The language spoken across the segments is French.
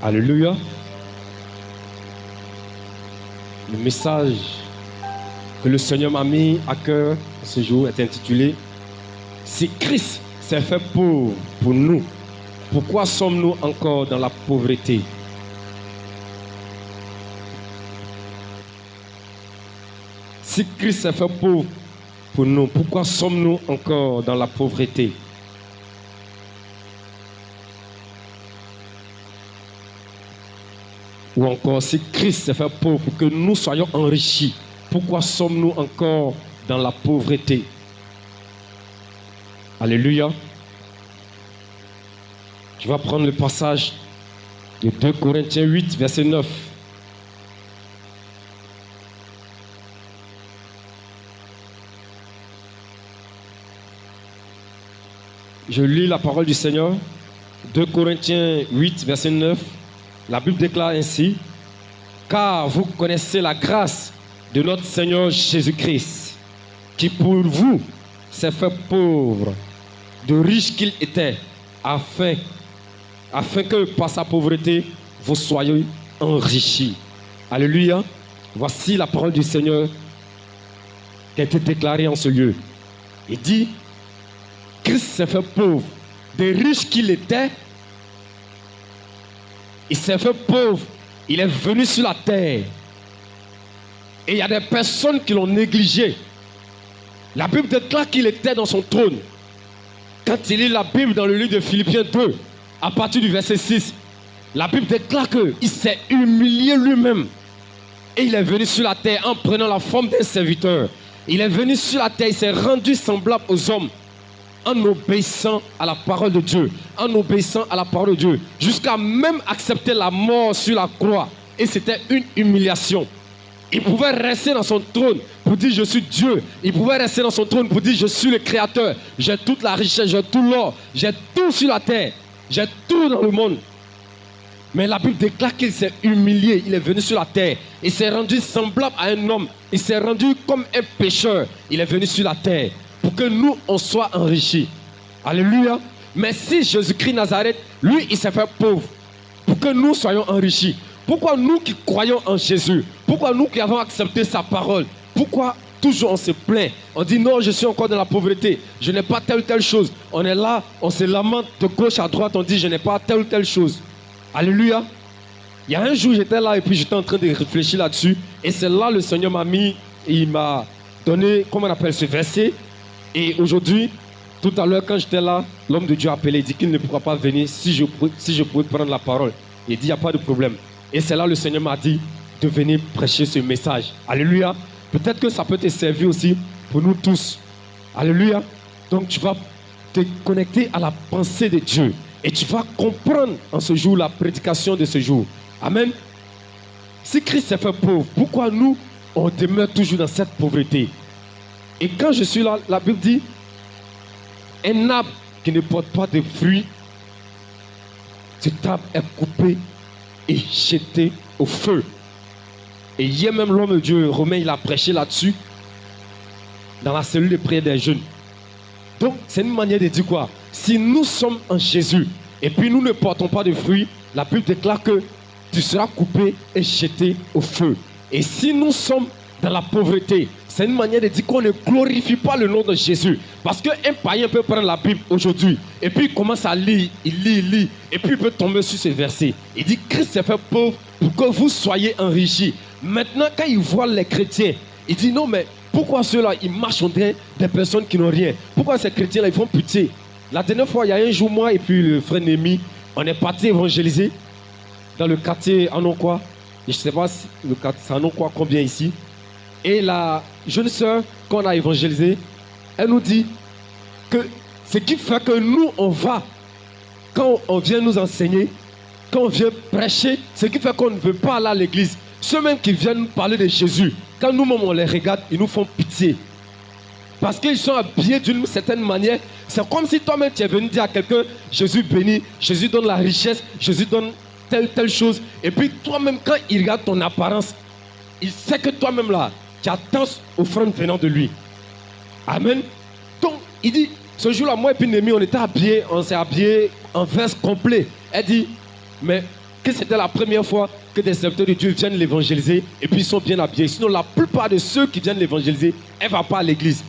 Alléluia. Le message que le Seigneur m'a mis à cœur ce jour est intitulé « Si Christ s'est fait pauvre pour nous, pourquoi sommes-nous encore dans la pauvreté ?» Si Christ s'est fait pauvre pour nous, pourquoi sommes-nous encore dans la pauvreté? Ou encore, si Christ s'est fait pauvre pour que nous soyons enrichis, pourquoi sommes-nous encore dans la pauvreté? Alléluia. Je vais prendre le passage de 2 Corinthiens 8, verset 9. Je lis la parole du Seigneur. 2 Corinthiens 8, verset 9. La Bible déclare ainsi: car vous connaissez la grâce de notre Seigneur Jésus-Christ, qui pour vous s'est fait pauvre, de riche qu'il était, afin que par sa pauvreté, vous soyez enrichis. Alléluia. Voici la parole du Seigneur qui a été déclarée en ce lieu. Il dit: Christ s'est fait pauvre, de riche qu'il était, il s'est fait pauvre, il est venu sur la terre. Et il y a des personnes qui l'ont négligé. La Bible déclare qu'il était dans son trône. Quand il lit la Bible dans le livre de Philippiens 2, à partir du verset 6, la Bible déclare qu'il s'est humilié lui-même. Et il est venu sur la terre en prenant la forme d'un serviteur. Il est venu sur la terre, il s'est rendu semblable aux hommes, en obéissant à la parole de Dieu, en obéissant à la parole de Dieu, jusqu'à même accepter la mort sur la croix. Et c'était une humiliation. Il pouvait rester dans son trône pour dire je suis Dieu. Il pouvait rester dans son trône pour dire je suis le Créateur. J'ai toute la richesse, j'ai tout l'or, j'ai tout sur la terre, j'ai tout dans le monde. Mais la Bible déclare qu'il s'est humilié, il est venu sur la terre. Il s'est rendu semblable à un homme. Il s'est rendu comme un pécheur. Il est venu sur la terre pour que nous, on soit enrichis. Alléluia. Mais si Jésus-Christ Nazareth, lui, il s'est fait pauvre pour que nous soyons enrichis. Pourquoi nous qui croyons en Jésus, pourquoi nous qui avons accepté sa parole, pourquoi toujours on se plaint? On dit non, je suis encore dans la pauvreté, je n'ai pas telle ou telle chose. On est là, on se lamente de gauche à droite, on dit je n'ai pas telle ou telle chose. Alléluia. Il y a un jour, j'étais là et puis j'étais en train de réfléchir là-dessus. Et c'est là le Seigneur m'a mis, il m'a donné, comment on appelle ce verset. Et aujourd'hui, tout à l'heure, quand j'étais là, l'homme de Dieu a appelé, il dit qu'il ne pourra pas venir si je pouvais prendre la parole. Il dit, il n'y a pas de problème. Et c'est là le Seigneur m'a dit de venir prêcher ce message. Alléluia. Peut-être que ça peut te servir aussi pour nous tous. Alléluia. Donc tu vas te connecter à la pensée de Dieu. Et tu vas comprendre en ce jour la prédication de ce jour. Amen. Si Christ s'est fait pauvre, pourquoi nous, on demeure toujours dans cette pauvreté? Et quand je suis là, la Bible dit, un arbre qui ne porte pas de fruits, cet arbre est coupé et jeté au feu. Et hier même l'homme de Dieu, Romain, il a prêché là-dessus, dans la cellule de prière des jeunes. Donc, c'est une manière de dire quoi? Si nous sommes en Jésus, et puis nous ne portons pas de fruits, la Bible déclare que tu seras coupé et jeté au feu. Et si nous sommes dans la pauvreté, c'est une manière de dire qu'on ne glorifie pas le nom de Jésus. Parce qu'un païen peut prendre la Bible aujourd'hui, et puis il commence à lire, il lit, et puis il peut tomber sur ce verset. Il dit, Christ s'est fait pauvre pour que vous soyez enrichis. Maintenant, quand il voit les chrétiens, il dit, non mais pourquoi ceux-là, ils marchent en train des personnes qui n'ont rien? Pourquoi ces chrétiens-là, ils font pitié? La dernière fois, il y a un jour, moi et puis le frère Némi, on est parti évangéliser dans le quartier Anokwa. Je ne sais pas si le quartier Anokwa combien ici. Et la jeune sœur qu'on a évangélisée, elle nous dit que ce qui fait que nous, on va, quand on vient nous enseigner, quand on vient prêcher, ce qui fait qu'on ne veut pas aller à l'église. Ceux même qui viennent nous parler de Jésus, quand nous-mêmes on les regarde, ils nous font pitié. Parce qu'ils sont habillés d'une certaine manière. C'est comme si toi-même tu es venu dire à quelqu'un, Jésus bénit, Jésus donne la richesse, Jésus donne telle chose. Et puis toi-même, quand il regarde ton apparence, il sait que toi-même là, tu as tant offrandes venant de lui. Amen. Donc, il dit, ce jour-là, moi et puis Némi, on s'est habillés en veste complet. Elle dit, mais que c'était la première fois que des serviteurs de Dieu viennent l'évangéliser et puis ils sont bien habillés. Sinon, la plupart de ceux qui viennent l'évangéliser, elle ne va pas à l'église.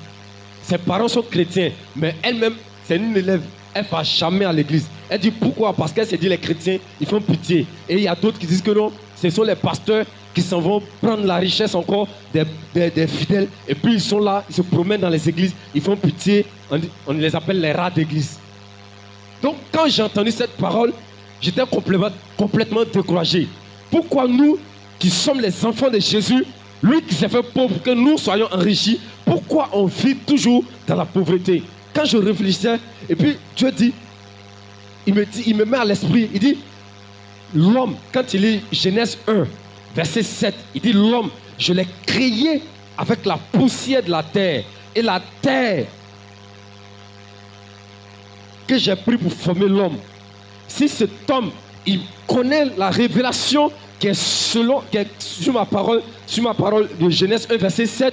Ses parents sont chrétiens, mais elle-même, c'est une élève. Elle ne va jamais à l'église. Elle dit pourquoi? Parce qu'elle s'est dit les chrétiens, ils font pitié. Et il y a d'autres qui disent que non, ce sont les pasteurs qui s'en vont prendre la richesse encore des fidèles. Et puis ils sont là, ils se promènent dans les églises, ils font pitié. On les appelle les rats d'église. Donc quand j'ai entendu cette parole, j'étais complètement découragé. Pourquoi nous, qui sommes les enfants de Jésus, lui qui s'est fait pauvre pour que nous soyons enrichis, pourquoi on vit toujours dans la pauvreté? Quand je réfléchissais, et puis Dieu dit, il me met à l'esprit, il dit, l'homme, quand il lit Genèse 1, verset 7, il dit, l'homme, je l'ai créé avec la poussière de la terre. Et la terre que j'ai pris pour former l'homme. Si cet homme, il connaît la révélation qui est sur ma parole de Genèse 1, verset 7,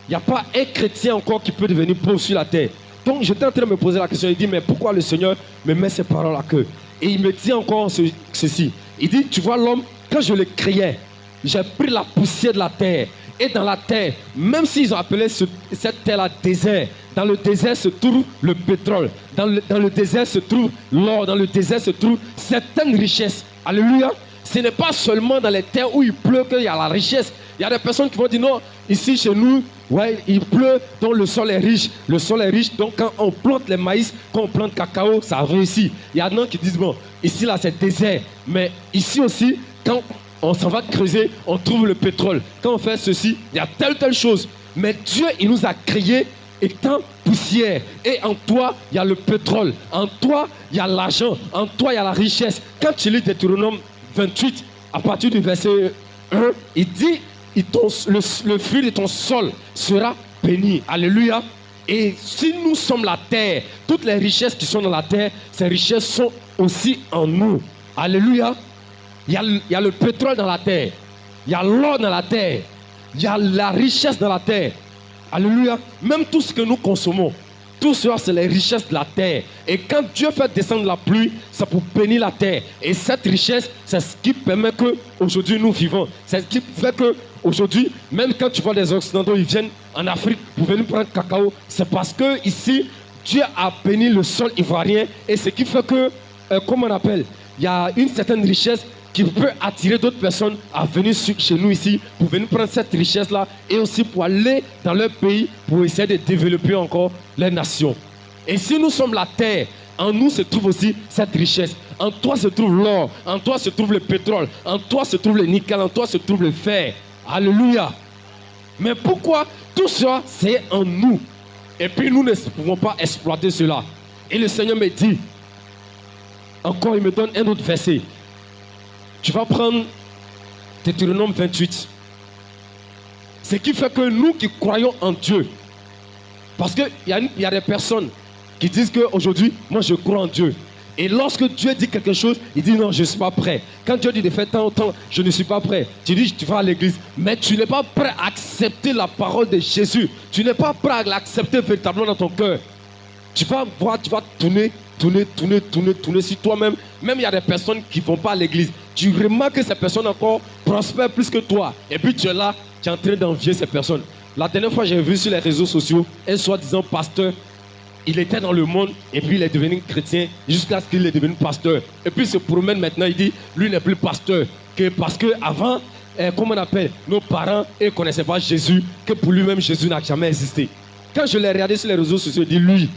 il n'y a pas un chrétien encore qui peut devenir pauvre sur la terre. Donc j'étais en train de me poser la question, il dit, mais pourquoi le Seigneur me met ces paroles à cœur? Et il me dit encore ceci, il dit, tu vois l'homme, quand je le créais, j'ai pris la poussière de la terre. Et dans la terre, même s'ils ont appelé cette terre-là désert, dans le désert se trouve le pétrole, dans le désert se trouve l'or, dans le désert se trouve certaines richesses. Alléluia. Ce n'est pas seulement dans les terres où il pleut qu'il y a la richesse. Il y a des personnes qui vont dire non, ici chez nous, ouais, il pleut, donc le sol est riche. Le sol est riche, donc quand on plante les maïs, quand on plante cacao, ça réussit. Il y a d'autres qui disent bon, ici là c'est désert, mais ici aussi, quand on s'en va creuser, on trouve le pétrole. Quand on fait ceci, il y a telle chose. Mais Dieu, il nous a créés étant poussière. Et en toi, il y a le pétrole. En toi, il y a l'argent. En toi, il y a la richesse. Quand tu lis Deutéronome 28, à partir du verset 1, il dit, le fruit de ton sol sera béni. Alléluia. Et si nous sommes la terre, toutes les richesses qui sont dans la terre, ces richesses sont aussi en nous. Alléluia. Il y a le pétrole dans la terre. Il y a l'or dans la terre. Il y a la richesse dans la terre. Alléluia. Même tout ce que nous consommons, tout cela, c'est les richesses de la terre. Et quand Dieu fait descendre la pluie, c'est pour bénir la terre. Et cette richesse, c'est ce qui permet qu'aujourd'hui nous vivons. C'est ce qui fait qu'aujourd'hui, même quand tu vois des Occidentaux, ils viennent en Afrique pour venir prendre cacao, c'est parce que ici, Dieu a béni le sol ivoirien. Et ce qui fait que, comment on appelle, il y a une certaine richesse qui peut attirer d'autres personnes à venir chez nous ici, pour venir prendre cette richesse-là et aussi pour aller dans leur pays pour essayer de développer encore les nations. Et si nous sommes la terre, en nous se trouve aussi cette richesse. En toi se trouve l'or, en toi se trouve le pétrole, en toi se trouve le nickel, en toi se trouve le fer. Alléluia. Mais pourquoi tout ça, c'est en nous? Et puis nous ne pouvons pas exploiter cela. Et le Seigneur me dit, encore il me donne un autre verset. Tu vas prendre Deutéronome 28. Ce qui fait que nous qui croyons en Dieu, parce qu'il y a des personnes qui disent qu'aujourd'hui, moi je crois en Dieu. Et lorsque Dieu dit quelque chose, il dit non, je ne suis pas prêt. Quand Dieu dit de faire tant, je ne suis pas prêt. Tu dis, tu vas à l'église, mais tu n'es pas prêt à accepter la parole de Jésus. Tu n'es pas prêt à l'accepter véritablement dans ton cœur. Tu vas voir, tu vas tourner sur toi-même. Même il y a des personnes qui ne vont pas à l'église. Tu remarques que ces personnes encore prospèrent plus que toi. Et puis tu es là, tu es en train d'envier ces personnes. La dernière fois, j'ai vu sur les réseaux sociaux un soi-disant pasteur. Il était dans le monde et puis il est devenu chrétien jusqu'à ce qu'il est devenu pasteur. Et puis il se promène maintenant, il dit, lui n'est plus pasteur. Parce qu'avant, comment on appelle, nos parents ne connaissaient pas Jésus, que pour lui-même Jésus n'a jamais existé. Quand je l'ai regardé sur les réseaux sociaux, il dit, lui,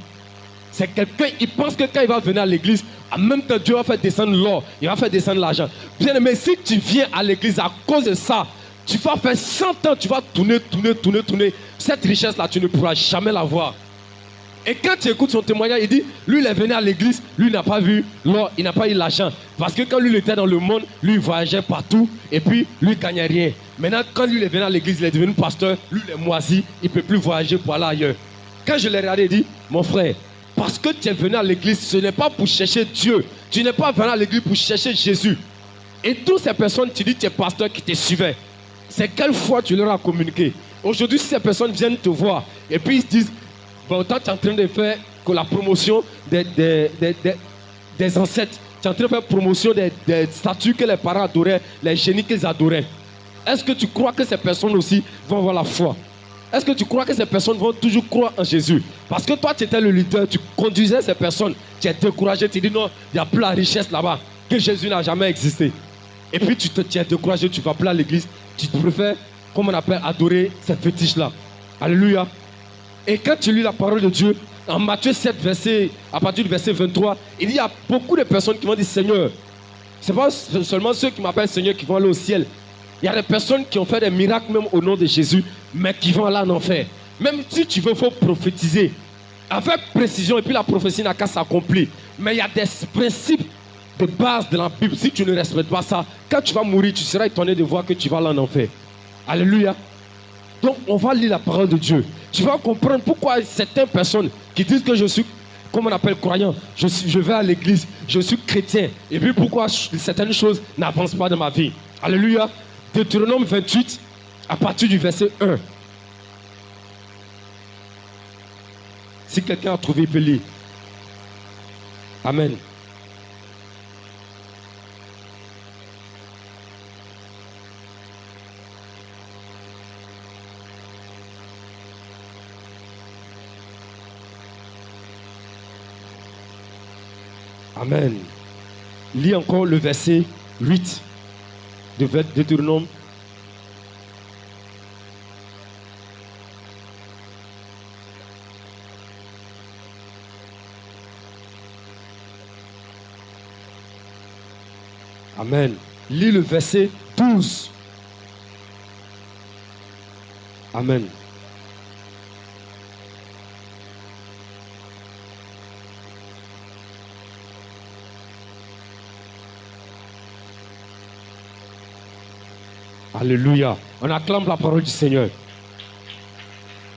c'est quelqu'un, il pense que quand il va venir à l'église, en même temps Dieu va faire descendre l'or, il va faire descendre l'argent. Bien aimé, si tu viens à l'église à cause de ça, tu vas faire 100 ans, tu vas tourner. Cette richesse-là, tu ne pourras jamais l'avoir. Et quand tu écoutes son témoignage, il dit, lui il est venu à l'église, lui il n'a pas vu l'or, il n'a pas eu l'argent. Parce que quand lui il était dans le monde, lui il voyageait partout et puis lui il ne gagnait rien. Maintenant quand lui il est venu à l'église, il est devenu pasteur, lui il est moisi, il ne peut plus voyager pour aller ailleurs. Quand je l'ai regardé, il dit, mon frère, parce que tu es venu à l'église, ce n'est pas pour chercher Dieu. Tu n'es pas venu à l'église pour chercher Jésus. Et toutes ces personnes, tu dis que tu es pasteur qui te suivait. C'est quelle foi tu leur as communiqué? Aujourd'hui, si ces personnes viennent te voir et puis ils se disent, bon, toi tu es en train de faire que la promotion des ancêtres, tu tu es en train de faire promotion des statues que les parents adoraient, les génies qu'ils adoraient. Est-ce que tu crois que ces personnes aussi vont avoir la foi? Est-ce que tu crois que ces personnes vont toujours croire en Jésus? Parce que toi, tu étais le leader, tu conduisais ces personnes, tu es découragé, tu dis non, il n'y a plus la richesse là-bas, que Jésus n'a jamais existé. Et puis tu es découragé, tu ne vas plus à l'église, tu préfères, comme on appelle, adorer ces fétiches-là. Alléluia. Et quand tu lis la parole de Dieu, en Matthieu 7, à partir du verset 23, il y a beaucoup de personnes qui vont dire Seigneur. Ce n'est pas seulement ceux qui m'appellent Seigneur qui vont aller au ciel. Il y a des personnes qui ont fait des miracles même au nom de Jésus, mais qui vont aller en enfer. Même si tu veux, il faut prophétiser avec précision, et puis la prophétie n'a qu'à s'accomplir. Mais il y a des principes de base de la Bible. Si tu ne respectes pas ça, quand tu vas mourir, tu seras étonné de voir que tu vas aller en enfer. Alléluia. Donc on va lire la parole de Dieu. Tu vas comprendre pourquoi certaines personnes qui disent que je suis, comme on appelle, croyant, je vais à l'église, je suis chrétien, et puis pourquoi certaines choses n'avancent pas dans ma vie. Alléluia. Deutéronome 28, à partir du verset 1. Si quelqu'un a trouvé, il peut lire. Amen. Amen. Lis encore le verset 8 de Deutéronome. Amen. Lis le verset 12. Amen. Alléluia. On acclame la parole du Seigneur.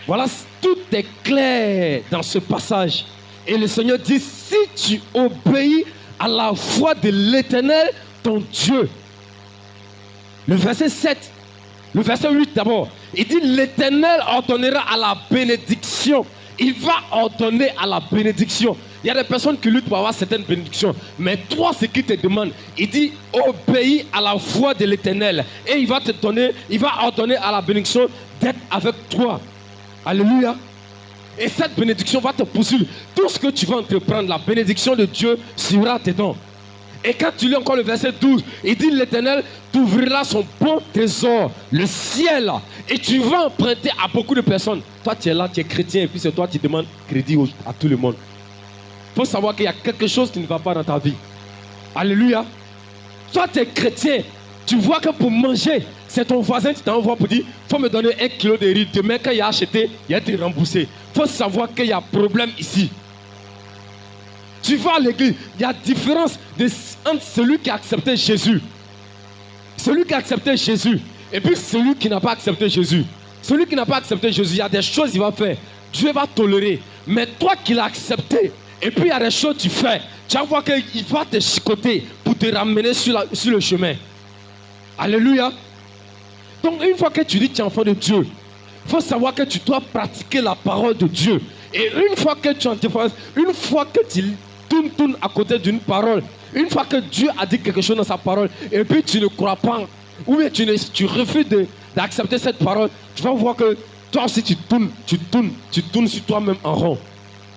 Voilà, tout est clair dans ce passage. Et le Seigneur dit, si tu obéis à la voix de l'Éternel, ton Dieu. Le verset 7, le verset 8 d'abord. Il dit, l'Éternel ordonnera à la bénédiction. Il va ordonner à la bénédiction. Il y a des personnes qui luttent pour avoir certaines bénédictions. Mais toi, ce qu'il te demande, il dit, obéis à la voix de l'Éternel. Et il va te donner, il va ordonner à la bénédiction d'être avec toi. Alléluia. Et cette bénédiction va te poursuivre. Tout ce que tu vas entreprendre, la bénédiction de Dieu sera dedans. Et quand tu lis encore le verset 12, il dit, l'Éternel t'ouvrira son bon trésor, le ciel. Et tu vas emprunter à beaucoup de personnes. Toi, tu es là, tu es chrétien, et puis c'est toi qui demandes crédit à tout le monde. Il faut savoir qu'il y a quelque chose qui ne va pas dans ta vie. Alléluia. Toi, tu es chrétien. Tu vois que pour manger, c'est ton voisin qui t'envoie pour dire, il faut me donner 1 kilo de riz. Demain, quand il a acheté, il a été remboursé. Il faut savoir qu'il y a problème ici. Tu vas à l'église, il y a différence entre celui qui a accepté Jésus. Celui qui a accepté Jésus et puis celui qui n'a pas accepté Jésus. Celui qui n'a pas accepté Jésus, il y a des choses qu'il va faire. Dieu va tolérer. Mais toi qui l'as accepté, et puis il y a des choses que tu fais, tu vas voir qu'il va te chicoter pour te ramener sur le chemin. Alléluia. Donc une fois que tu dis que tu es enfant de Dieu, il faut savoir que tu dois pratiquer la parole de Dieu. Et une fois que tu en défenses, une fois que tu tournes à côté d'une parole, une fois que Dieu a dit quelque chose dans sa parole, et puis tu ne crois pas, ou bien tu refuses d'accepter cette parole, tu vas voir que toi aussi tu tournes sur toi-même en rond.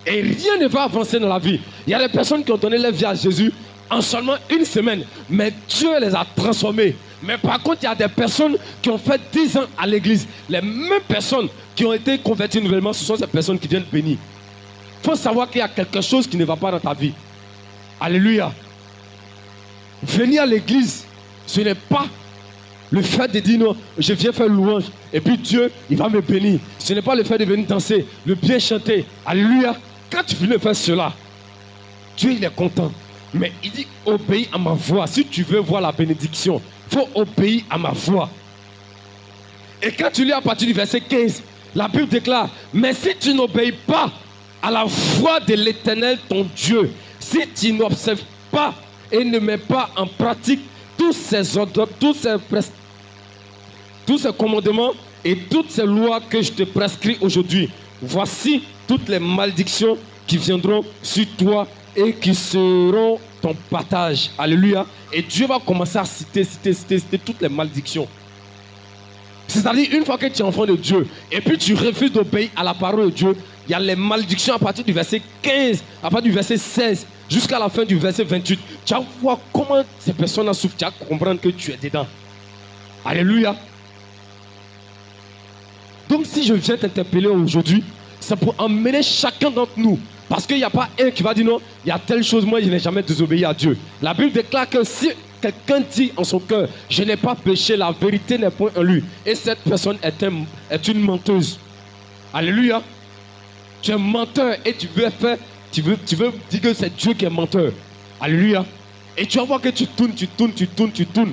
Et rien ne va avancer dans la vie. Il y a des personnes qui ont donné leur vie à Jésus en seulement une semaine, mais Dieu les a transformés. Mais par contre, il y a des personnes qui ont fait 10 ans à l'église. Les mêmes personnes qui ont été converties nouvellement, ce sont ces personnes qui viennent bénir. Il faut savoir qu'il y a quelque chose qui ne va pas dans ta vie. Alléluia. Venir à l'église, ce n'est pas le fait de dire non, je viens faire louange et puis Dieu, il va me bénir. Ce n'est pas le fait de venir danser, de bien chanter. Alléluia. Quand tu viens faire cela, Dieu, il est content. Mais il dit, obéis à ma voix. Si tu veux voir la bénédiction, il faut obéir à ma voix. Et quand tu lis à partir du verset 15, la Bible déclare, mais si tu n'obéis pas à la voix de l'Éternel ton Dieu, si tu n'observes pas et ne mets pas en pratique tous ces ordres, tous ces commandements et toutes ces lois que je te prescris aujourd'hui, voici toutes les malédictions qui viendront sur toi et qui seront ton partage. Alléluia. Et Dieu va commencer à citer toutes les malédictions. C'est-à-dire, une fois que tu es enfant de Dieu, et puis tu refuses d'obéir à la parole de Dieu, il y a les malédictions à partir du verset 15, à partir du verset 16, jusqu'à la fin du verset 28. Tu vas voir comment ces personnes souffrent, tu vas comprendre que tu es dedans. Alléluia. Donc si je viens t'interpeller aujourd'hui, c'est pour emmener chacun d'entre nous. Parce qu'il n'y a pas un qui va dire non, il y a telle chose, moi je n'ai jamais désobéi à Dieu. La Bible déclare que si quelqu'un dit en son cœur, je n'ai pas péché, la vérité n'est point en lui. Et cette personne est une menteuse. Alléluia. Tu es menteur et tu veux dire que c'est Dieu qui est menteur. Alléluia. Et tu vas voir que tu tournes.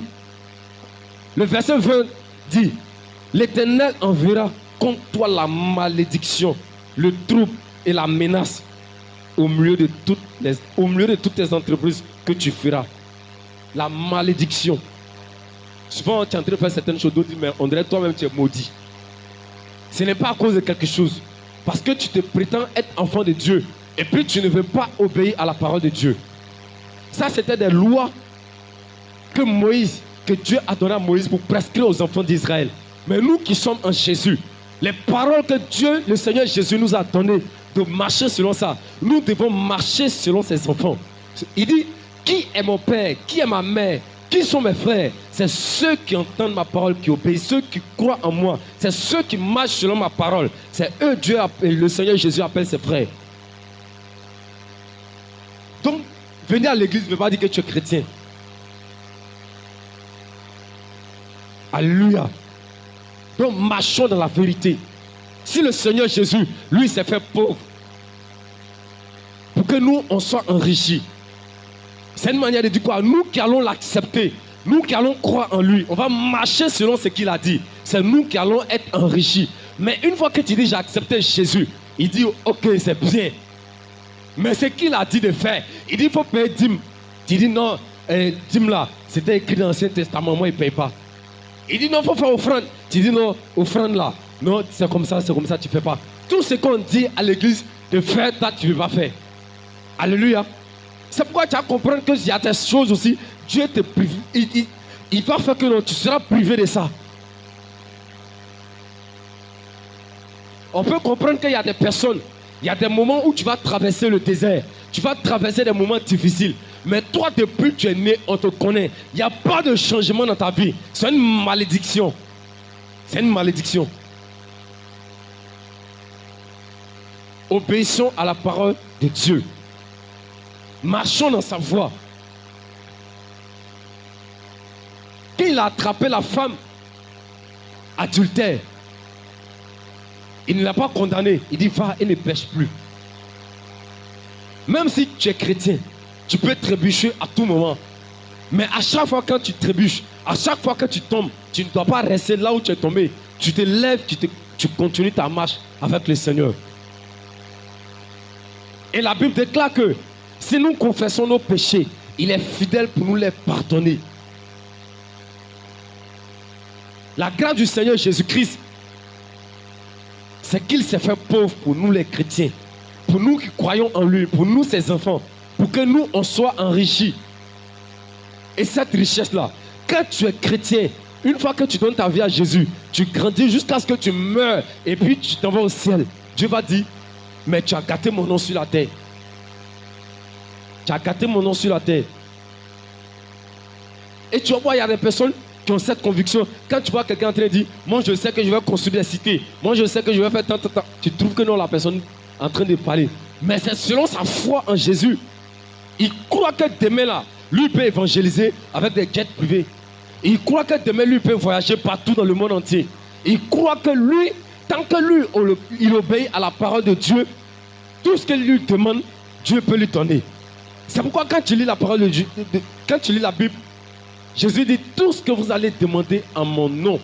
Le verset 20 dit, l'Éternel enverra contre toi la malédiction, le trouble et la menace au milieu de toutes tes entreprises que tu feras. La malédiction. Souvent, tu es en train de faire certaines choses, d'autres disent, mais on dirait toi-même tu es maudit. Ce n'est pas à cause de quelque chose. Parce que tu te prétends être enfant de Dieu et puis tu ne veux pas obéir à la parole de Dieu. Ça, c'était des lois que Dieu a données à Moïse pour prescrire aux enfants d'Israël. Mais nous qui sommes en Jésus, les paroles que Dieu, le Seigneur Jésus nous a données de marcher selon ça, nous devons marcher selon ses enfants. Il dit, qui est mon père, qui est ma mère, qui sont mes frères? C'est ceux qui entendent ma parole, qui obéissent, ceux qui croient en moi. C'est ceux qui marchent selon ma parole. C'est eux, le Seigneur Jésus appelle ses frères. Donc, venir à l'église ne veut pas dire que tu es chrétien. Alléluia. Donc, marchons dans la vérité. Si le Seigneur Jésus, lui, s'est fait pauvre, pour que nous, on soit enrichis, c'est une manière de dire quoi? Nous qui allons l'accepter, nous qui allons croire en lui, on va marcher selon ce qu'il a dit. C'est nous qui allons être enrichis. Mais une fois que tu dis j'ai accepté Jésus, il dit ok, c'est bien. Mais ce qu'il a dit de faire, il dit il faut payer dîme. Tu dis non, dîme là, c'était écrit dans l'Ancien Testament, moi il ne paye pas. Il dit non, il faut faire offrande. Tu dis non, offrande là. Non, c'est comme ça, tu ne fais pas. Tout ce qu'on dit à l'église de faire, toi tu ne veux pas faire. Alléluia. C'est pourquoi tu vas comprendre qu'il y a des choses aussi, Dieu te prive. Il va faire que non, tu seras privé de ça. On peut comprendre qu'il y a des personnes, il y a des moments où tu vas traverser le désert, tu vas traverser des moments difficiles. Mais toi, depuis que tu es né, on te connaît. Il n'y a pas de changement dans ta vie. C'est une malédiction. C'est une malédiction. Obéissons à la parole de Dieu. Marchons dans sa voie. Quand il a attrapé la femme adultère, il ne l'a pas condamnée. Il dit va et ne pêche plus. Même si tu es chrétien, tu peux trébucher à tout moment. Mais à chaque fois quand tu trébuches, à chaque fois que tu tombes, tu ne dois pas rester là où tu es tombé. Tu te lèves, tu continues ta marche avec le Seigneur. Et la Bible déclare que si nous confessons nos péchés, il est fidèle pour nous les pardonner. La grâce du Seigneur Jésus-Christ, c'est qu'il s'est fait pauvre pour nous les chrétiens, pour nous qui croyons en lui, pour nous ses enfants, pour que nous on soit enrichis. Et cette richesse-là, quand tu es chrétien, une fois que tu donnes ta vie à Jésus, tu grandis jusqu'à ce que tu meurs et puis tu t'en vas au ciel. Dieu va dire, mais tu as gâté mon nom sur la terre. Tu as gâté mon nom sur la terre. Et tu vas voir, il y a des personnes qui ont cette conviction. Quand tu vois quelqu'un en train de dire, moi je sais que je vais construire des cités, moi je sais que je vais faire tant. Tu trouves que non, la personne est en train de parler. Mais c'est selon sa foi en Jésus. Il croit que demain là, lui peut évangéliser avec des jets privés. Il croit que demain lui peut voyager partout dans le monde entier. Il croit que lui, tant que lui, il obéit à la parole de Dieu, tout ce qu'il lui demande, Dieu peut lui donner. C'est pourquoi quand tu lis la parole de Dieu, quand tu lis la Bible, Jésus dit tout ce que vous allez demander en mon nom,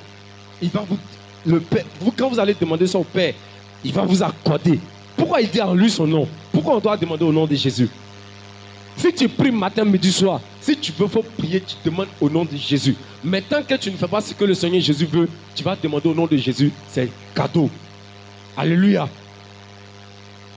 il va quand vous allez demander son Père, il va vous accorder. Pourquoi il dit en lui son nom? Pourquoi on doit demander au nom de Jésus? Si tu pries matin, midi, soir, si tu veux, faut prier, tu demandes au nom de Jésus. Mais tant que tu ne fais pas ce que le Seigneur Jésus veut, tu vas demander au nom de Jésus, c'est cadeau. Alléluia.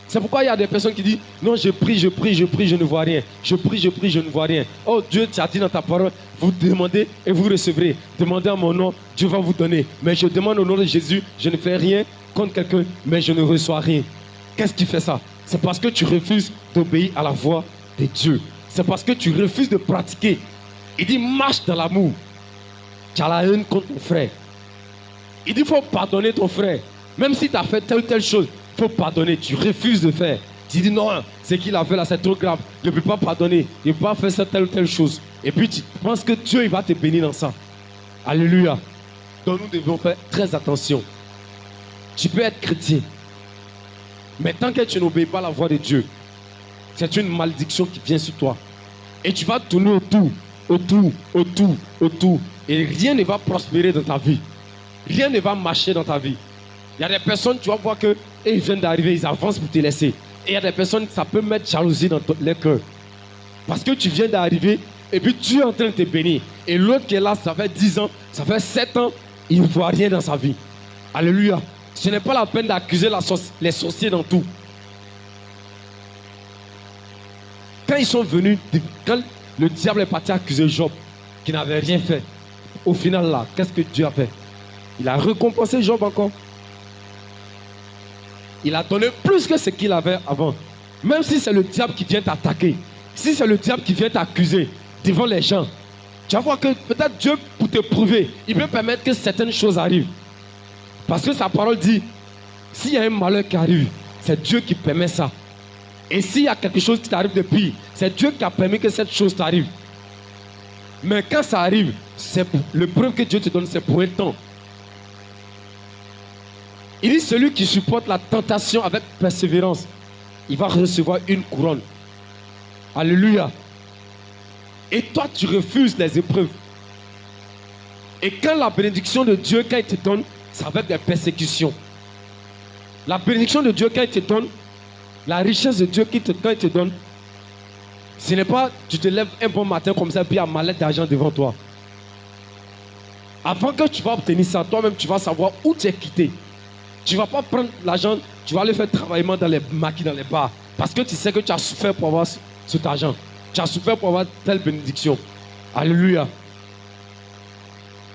C'est pourquoi il y a des personnes qui disent, non, je prie, je prie, je prie, je ne vois rien. Je prie, je ne vois rien. Oh Dieu, tu as dit dans ta parole, vous demandez et vous recevrez. Demandez en mon nom, Dieu va vous donner. Mais je demande au nom de Jésus, je ne fais rien contre quelqu'un, mais je ne reçois rien. Qu'est-ce qui fait ça? C'est parce que tu refuses d'obéir à la voix de Dieu. C'est parce que tu refuses de pratiquer. Il dit, marche dans l'amour. Tu as la haine contre ton frère. Il dit, il faut pardonner ton frère. Même si tu as fait telle ou telle chose, il faut pardonner. Tu refuses de faire. Tu dis, non, ce qu'il a fait là, c'est trop grave. Je ne peux pas pardonner. Je ne peux pas faire ça, telle ou telle chose. Et puis tu penses que Dieu il va te bénir dans ça. Alléluia. Donc nous devons faire très attention. Tu peux être chrétien. Mais tant que tu n'obéis pas à la voix de Dieu, c'est une malédiction qui vient sur toi. Et tu vas tourner autour. Et rien ne va prospérer dans ta vie. Rien ne va marcher dans ta vie. Il y a des personnes, tu vas voir qu'ils viennent d'arriver, ils avancent pour te laisser. Et il y a des personnes, ça peut mettre jalousie dans leur cœur. Parce que tu viens d'arriver, et puis Dieu est en train de te bénir. Et l'autre qui est là, ça fait 10 ans, ça fait 7 ans, il ne voit rien dans sa vie. Alléluia. Ce n'est pas la peine d'accuser les sorciers dans tout. Quand ils sont venus, quand le diable est parti accuser Job, qui n'avait rien fait, au final là, qu'est-ce que Dieu a fait? Il a récompensé Job encore. Il a donné plus que ce qu'il avait avant. Même si c'est le diable qui vient t'attaquer, si c'est le diable qui vient t'accuser devant les gens, tu vas voir que peut-être Dieu, pour te prouver, il peut permettre que certaines choses arrivent. Parce que sa parole dit, s'il y a un malheur qui arrive, c'est Dieu qui permet ça. Et s'il y a quelque chose qui t'arrive de pire, c'est Dieu qui a permis que cette chose t'arrive. Mais quand ça arrive, c'est le preuve que Dieu te donne, c'est pour un temps. Il dit, celui qui supporte la tentation avec persévérance, il va recevoir une couronne. Alléluia. Et toi, tu refuses les épreuves. Et quand la bénédiction de Dieu, quand il te donne, c'est avec des persécutions. La bénédiction de Dieu, quand il te donne, la richesse de Dieu, quand il te donne, ce n'est pas, tu te lèves un bon matin comme ça, puis il y a une mallette d'argent devant toi. Avant que tu vas obtenir ça, toi-même, tu vas savoir où tu es quitté. Tu ne vas pas prendre l'argent, tu vas le faire travailler dans les maquis, dans les bars. Parce que tu sais que tu as souffert pour avoir cet argent. Tu as souffert pour avoir telle bénédiction. Alléluia.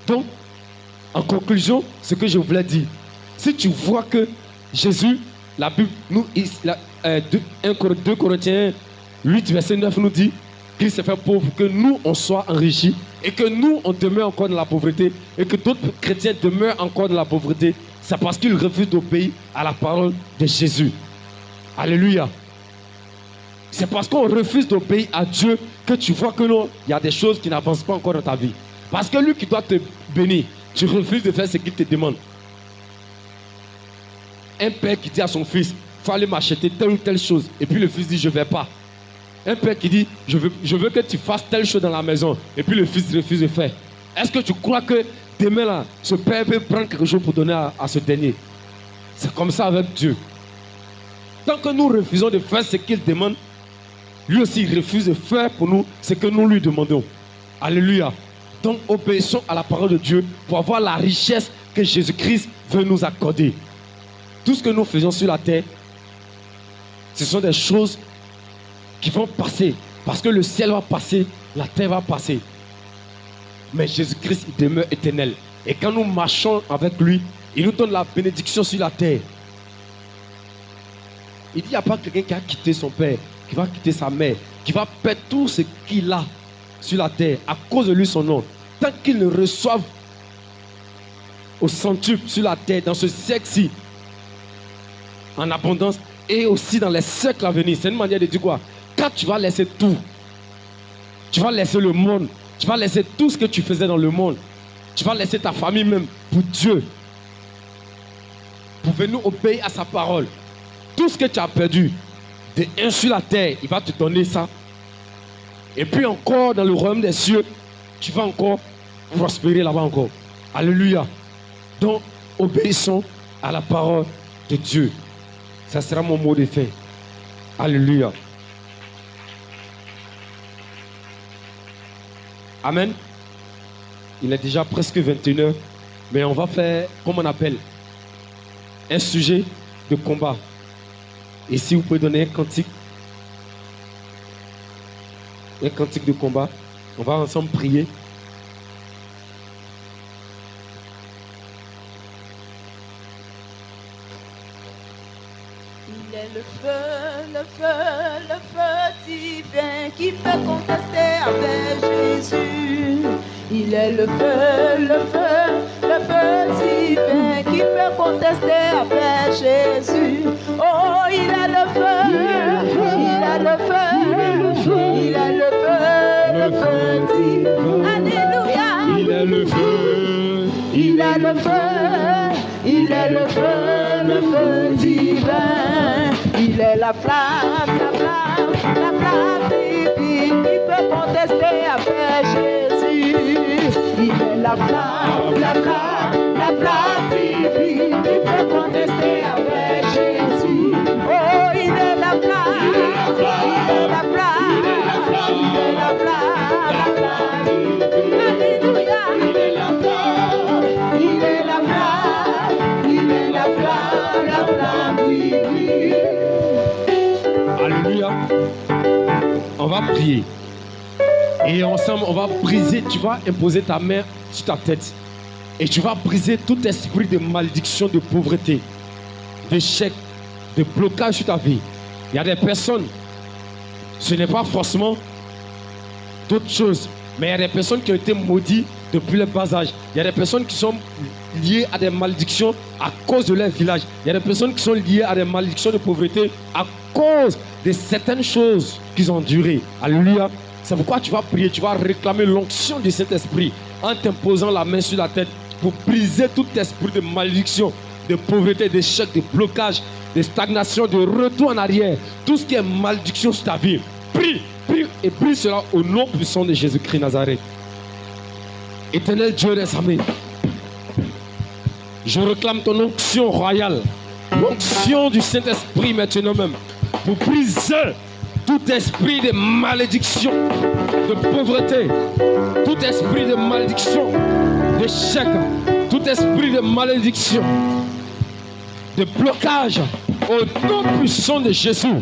Donc, en conclusion, ce que je voulais dire, si tu vois que Jésus, la Bible, 2 Corinthiens 8, verset 9 nous dit qu'il s'est fait pauvre, que nous, on soit enrichis, et que nous, on demeure encore dans la pauvreté, et que d'autres chrétiens demeurent encore dans la pauvreté. C'est parce qu'ils refusent d'obéir à la parole de Jésus. Alléluia. C'est parce qu'on refuse d'obéir à Dieu que tu vois que non, il y a des choses qui n'avancent pas encore dans ta vie. Parce que lui qui doit te bénir, tu refuses de faire ce qu'il te demande. Un père qui dit à son fils, il faut aller m'acheter telle ou telle chose. Et puis le fils dit, je ne vais pas. Un père qui dit, je veux que tu fasses telle chose dans la maison. Et puis le fils refuse de faire. Est-ce que tu crois que demain là, ce père peut prendre quelque chose pour donner à ce dernier? C'est comme ça avec Dieu. Tant que nous refusons de faire ce qu'il demande, lui aussi il refuse de faire pour nous ce que nous lui demandons. Alléluia. Donc obéissons à la parole de Dieu pour avoir la richesse que Jésus-Christ veut nous accorder. Tout ce que nous faisons sur la terre, ce sont des choses qui vont passer. Parce que le ciel va passer, la terre va passer. Mais Jésus-Christ, il demeure éternel. Et quand nous marchons avec lui, il nous donne la bénédiction sur la terre. Il dit, il n'y a pas quelqu'un qui a quitté son père, qui va quitter sa mère, qui va perdre tout ce qu'il a sur la terre à cause de lui, son nom. Tant qu'il ne reçoive au centuple sur la terre, dans ce siècle-ci, en abondance, et aussi dans les siècles à venir. C'est une manière de dire quoi? Quand tu vas laisser tout, tu vas laisser le monde, tu vas laisser tout ce que tu faisais dans le monde, tu vas laisser ta famille même pour Dieu, pour venir obéir à sa parole. Tout ce que tu as perdu, de un sur la terre, il va te donner ça. Et puis encore dans le royaume des cieux, tu vas encore prospérer là-bas encore. Alléluia. Donc, obéissons à la parole de Dieu. Ça sera mon mot de fin. Alléluia. Amen. Il est déjà presque 21h, mais on va faire, comme on appelle, un sujet de combat. Et si vous pouvez donner un cantique de combat, on va ensemble prier. Il est le feu divin qui peut contester avec Jésus. Il est le feu divin qui peut contester avec Jésus. Oh, il est le feu, il est le feu, il est le feu divin. Alléluia. Il est le feu, Il est le feu, il est le feu divin. Il est la flamme divine qui peut contester avec Jésus. Il est la flamme divine qui peut contester avec Jésus. Oh, il est la flamme, il est la flamme, il est la flamme divine. Alléluia. Il est la flamme, il est la flamme divine. Alléluia. On va prier. Et ensemble, on va briser. Tu vas imposer ta main sur ta tête. Et tu vas briser tout esprit de malédiction, de pauvreté, d'échec, de blocage sur ta vie. Il y a des personnes, ce n'est pas forcément d'autres choses, mais il y a des personnes qui ont été maudites depuis le bas âge. Il y a des personnes qui sont liées à des malédictions à cause de leur village. Il y a des personnes qui sont liées à des malédictions de pauvreté à cause de certaines choses qu'ils ont endurées. Alléluia. C'est pourquoi tu vas prier, tu vas réclamer l'onction du Saint-Esprit en t'imposant la main sur la tête pour briser tout esprit de malédiction, de pauvreté, d'échec, de blocage, de stagnation, de retour en arrière. Tout ce qui est malédiction sur ta vie. Prie, prie et prie cela au nom puissant de Jésus-Christ Nazareth. Éternel Dieu des armées, je réclame ton onction royale, l'onction du Saint-Esprit maintenant même, pour briser tout esprit de malédiction, de pauvreté, tout esprit de malédiction, d'échec, tout esprit de malédiction, de blocage, au nom puissant de Jésus.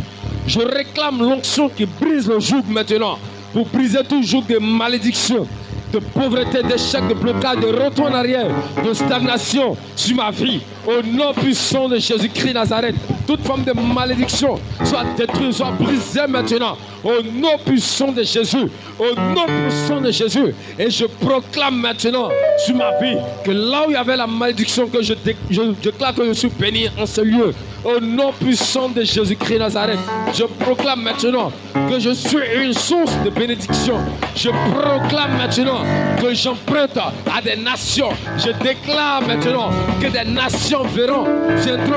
Je réclame l'onction qui brise le joug maintenant, pour briser tout joug de malédiction, de pauvreté, d'échec, de blocage, de retour en arrière, de stagnation sur ma vie. Au nom puissant de Jésus-Christ Nazareth, toute forme de malédiction soit détruite, soit brisée maintenant. Au nom puissant de Jésus, au nom puissant de Jésus. Et je proclame maintenant sur ma vie que là où il y avait la malédiction, que je déclare que je suis béni en ce lieu. Au nom puissant de Jésus-Christ Nazareth, je proclame maintenant que je suis une source de bénédiction. Je proclame maintenant que j'emprunte à des nations. Je déclare maintenant que des nations viendront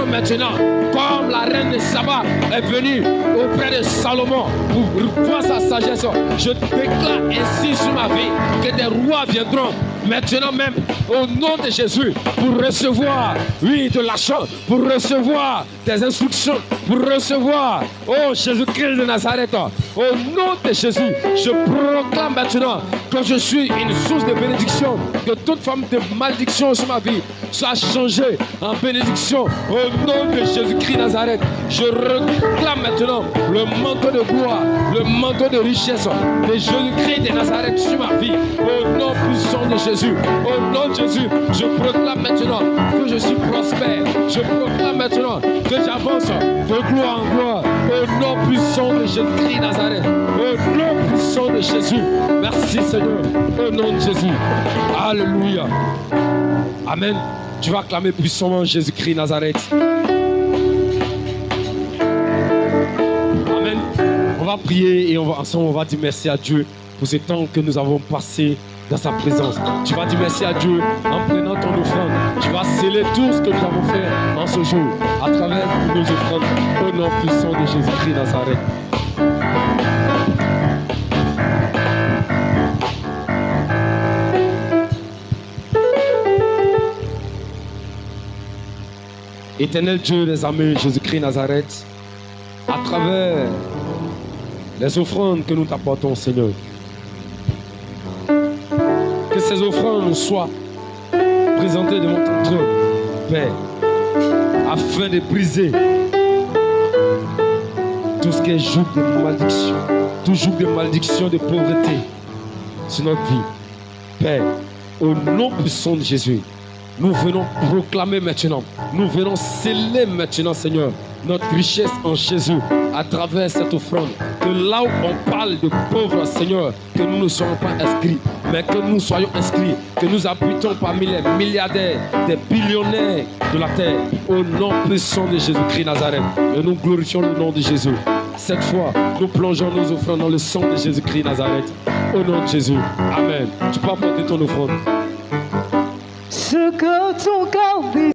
maintenant, comme la reine de Saba est venue auprès de Salomon pour voir sa sagesse. Je déclare ainsi sur ma vie que des rois viendront maintenant même au nom de Jésus pour recevoir, oui, de l'argent, pour recevoir des instructions, pour recevoir, oh Jésus-Christ de Nazareth, au nom de Jésus, je proclame maintenant que je suis une source de bénédiction, que toute forme de malédiction sur ma vie soit changée en bénédiction au nom de Jésus-Christ Nazareth. Je réclame maintenant le manteau de gloire, le manteau de richesse de Jésus-Christ de Nazareth sur ma vie, au nom puissant de Jésus. Au nom de Jésus, je proclame maintenant que je suis prospère. Je proclame maintenant que j'avance de gloire en gloire. Au nom puissant de Jésus-Christ Nazareth. Au nom puissant de Jésus. Merci Seigneur. Au nom de Jésus. Alléluia. Amen. Tu vas acclamer puissamment Jésus-Christ Nazareth. Amen. On va prier et ensemble on va dire merci à Dieu pour ce temps que nous avons passé dans sa présence. Tu vas dire merci à Dieu en prenant ton offrande. Tu vas sceller tout ce que nous avons fait en ce jour à travers nos offrandes au nom puissant de Jésus-Christ Nazareth. Éternel Dieu des armées, Jésus-Christ Nazareth, à travers les offrandes que nous t'apportons, Seigneur, que ces offrandes soient présentées devant ton trône, Père, afin de briser tout ce qui est joug de malédiction, tout joug de malédiction, de pauvreté sur notre vie. Père, au nom puissant de Jésus, nous venons proclamer maintenant, nous venons sceller maintenant, Seigneur, notre richesse en Jésus à travers cette offrande. Que là où on parle de pauvres, Seigneur, que nous ne soyons pas inscrits, mais que nous soyons inscrits, que nous habitons parmi les milliardaires, des billionnaires de la terre, au nom puissant de Jésus-Christ Nazareth. Et nous glorifions le nom de Jésus. Cette fois, nous plongeons nos offrandes dans le sang de Jésus-Christ Nazareth. Au nom de Jésus. Amen. Tu peux apporter ton offrande. Ce que ton cœur